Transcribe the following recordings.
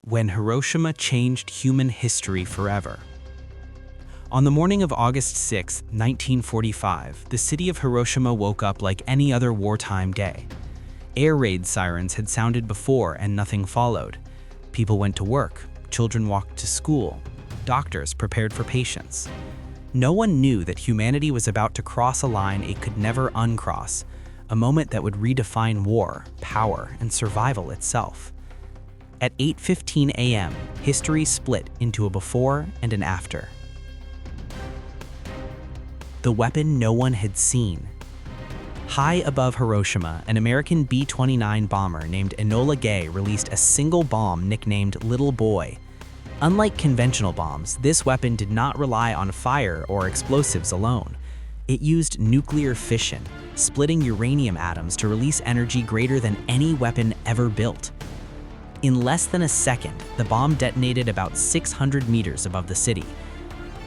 when Hiroshima changed human history forever. On the morning of August 6, 1945, the city of Hiroshima woke up like any other wartime day. Air raid sirens had sounded before and nothing followed. People went to work, children walked to school, doctors prepared for patients. No one knew that humanity was about to cross a line it could never uncross, a moment that would redefine war, power, and survival itself. At 8:15 a.m., history split into a before and an after. The weapon no one had seen. High above Hiroshima, an American B-29 bomber named Enola Gay released a single bomb nicknamed Little Boy. Unlike conventional bombs, this weapon did not rely on fire or explosives alone. It used nuclear fission, splitting uranium atoms to release energy greater than any weapon ever built. In less than a second, the bomb detonated about 600 meters above the city.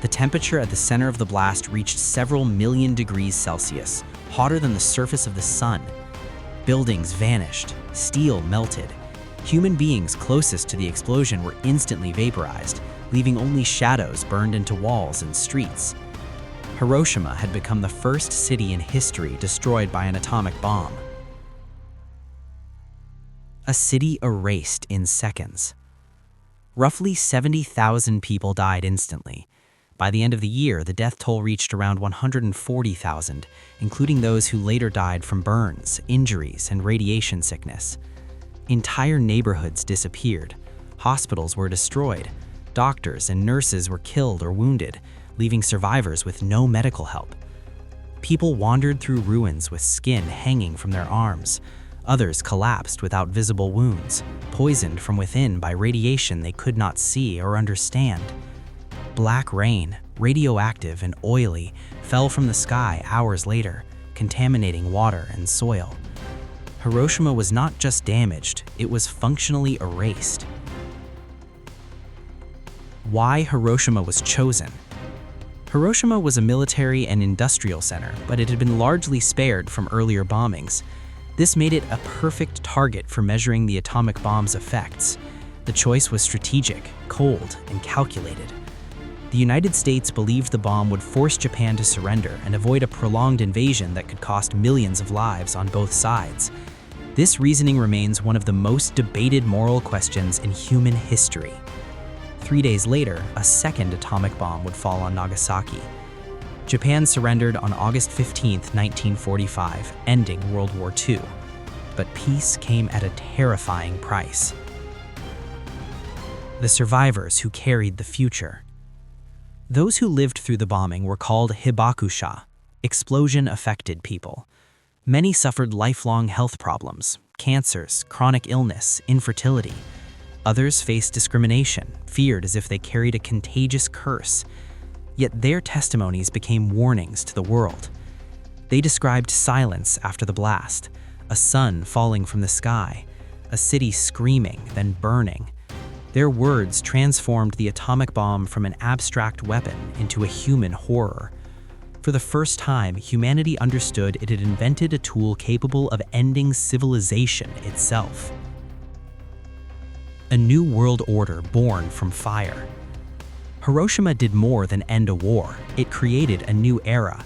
The temperature at the center of the blast reached several million degrees Celsius, hotter than the surface of the sun. Buildings vanished, steel melted. Human beings closest to the explosion were instantly vaporized, leaving only shadows burned into walls and streets. Hiroshima had become the first city in history destroyed by an atomic bomb. A city erased in seconds. Roughly 70,000 people died instantly. By the end of the year, the death toll reached around 140,000, including those who later died from burns, injuries, and radiation sickness. Entire neighborhoods disappeared. Hospitals were destroyed. Doctors and nurses were killed or wounded, leaving survivors with no medical help. People wandered through ruins with skin hanging from their arms. Others collapsed without visible wounds, poisoned from within by radiation they could not see or understand. Black rain, radioactive and oily, fell from the sky hours later, contaminating water and soil. Hiroshima was not just damaged, it was functionally erased. Why Hiroshima was chosen? Hiroshima was a military and industrial center, but it had been largely spared from earlier bombings. This made it a perfect target for measuring the atomic bomb's effects. The choice was strategic, cold, and calculated. The United States believed the bomb would force Japan to surrender and avoid a prolonged invasion that could cost millions of lives on both sides. This reasoning remains one of the most debated moral questions in human history. 3 days later, a second atomic bomb would fall on Nagasaki. Japan surrendered on August 15, 1945, ending World War II. But peace came at a terrifying price. The survivors who carried the future. Those who lived through the bombing were called hibakusha, explosion-affected people. Many suffered lifelong health problems, cancers, chronic illness, infertility. Others faced discrimination, feared as if they carried a contagious curse. Yet their testimonies became warnings to the world. They described silence after the blast, a sun falling from the sky, a city screaming, then burning. Their words transformed the atomic bomb from an abstract weapon into a human horror. For the first time, humanity understood it had invented a tool capable of ending civilization itself. A new world order born from fire. Hiroshima did more than end a war. It created a new era.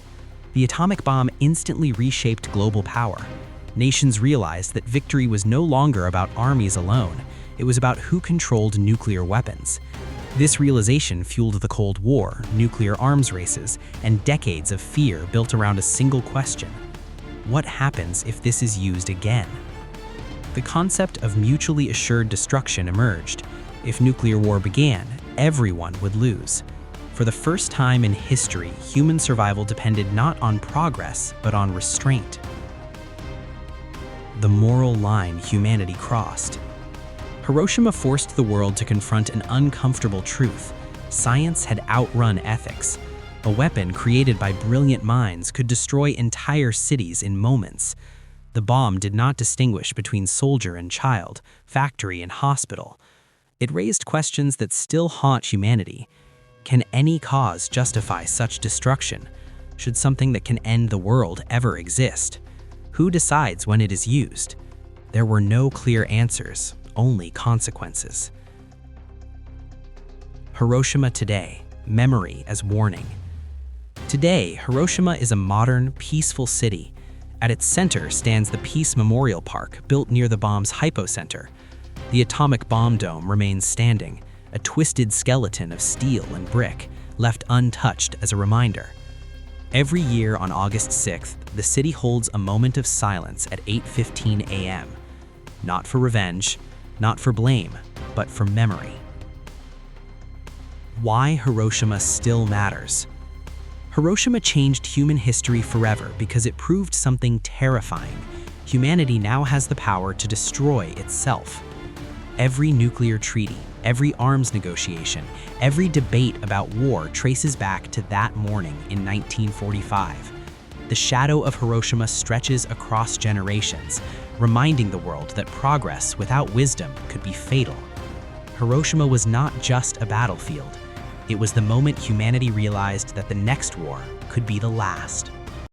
The atomic bomb instantly reshaped global power. Nations realized that victory was no longer about armies alone. It was about who controlled nuclear weapons. This realization fueled the Cold War, nuclear arms races, and decades of fear built around a single question: what happens if this is used again? The concept of mutually assured destruction emerged. If nuclear war began, everyone would lose. For the first time in history, human survival depended not on progress, but on restraint. The moral line humanity crossed. Hiroshima forced the world to confront an uncomfortable truth. Science had outrun ethics. A weapon created by brilliant minds could destroy entire cities in moments. The bomb did not distinguish between soldier and child, factory and hospital. It raised questions that still haunt humanity. Can any cause justify such destruction? Should something that can end the world ever exist? Who decides when it is used? There were no clear answers, only consequences. Hiroshima Today, Memory as Warning. Today, Hiroshima is a modern, peaceful city. At its center stands the Peace Memorial Park, built near the bomb's hypocenter. The atomic bomb dome remains standing, a twisted skeleton of steel and brick, left untouched as a reminder. Every year on August 6th, the city holds a moment of silence at 8:15 a.m. Not for revenge, not for blame, but for memory. Why Hiroshima still matters. Hiroshima changed human history forever because it proved something terrifying. Humanity now has the power to destroy itself. Every nuclear treaty, every arms negotiation, every debate about war traces back to that morning in 1945. The shadow of Hiroshima stretches across generations, reminding the world that progress without wisdom could be fatal. Hiroshima was not just a battlefield. It was the moment humanity realized that the next war could be the last.